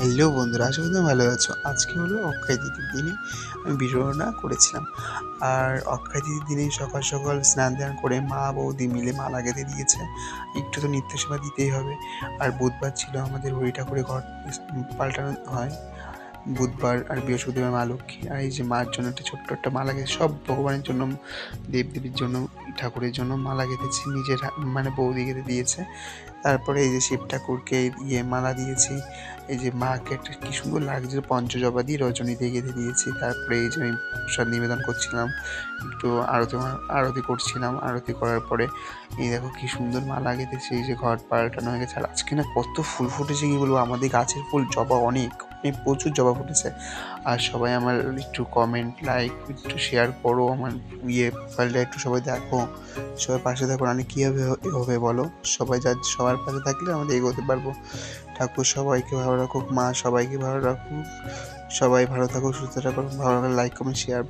Hello বন্ধুরা, আশা করি তোমরা ভালো আছো। আজকে হলো অক্ষয় তৃতীয়ার দিনে আমি ভিডিওটা করেছিলাম। আর অক্ষয় তৃতীয়ার দিনে সকাল সকাল স্নান ধ্যান করে মা বৌদি মিলে মালা গেঁথে দিয়েছে। একটু তো নিত্য সেবা দিতেই হবে। আর বুধবার ছিল আমাদের হরি ঠাকুরের ঘর পাল্টানো হয়। বুধবার আর বৃহস্পতিবার মা লক্ষ্মী, আর এই যে মার জন্য একটা ছোট্ট একটা মালা গেঁথে, সব ভগবানের জন্য, দেবদেবীর জন্য, ঠাকুরের জন্য মালা গেঁথেছি। নিজের মানে বৌদি গেঁথে দিয়েছে। তারপরে এই যে শিব ঠাকুরকে মালা দিয়েছি। এই যে মাকে একটা কি সুন্দর লাগছে, পঞ্চজবা দিয়ে রজনী দিয়ে গেঁথে দিয়েছি। তারপরে এই যে আমি প্রসাদ নিবেদন করছিলাম, একটু আরতি করছিলাম। আরতি করার পরে এই দেখো কি সুন্দর মালা গেঁথেছি। এই যে ঘর পাল্টানো হয়ে গেছে। আর আজকে না কত ফুল ফুটেছে কি বলবো, আমাদের গাছের ফুল জবা অনেক অনেক প্রচুর জবা ফুটেছে। আর সবাই আমার একটু কমেন্ট লাইক একটু শেয়ার করো, আমার প্রোফাইলটা একটু সবাই দেখো, সবাই পাশে থাকো। নাহলে কীভাবে হবে বলো? সবার পাশে থাকলে আমাদের এগোতে পারবো। ঠাকুর সবাইকে ভালো রাখুক, মা সবাইকে ভালো রাখুক। সবাই ভালো থাকুক, সুস্থ থাকুক। ভালো লাগলে লাইক কমেন্ট শেয়ার।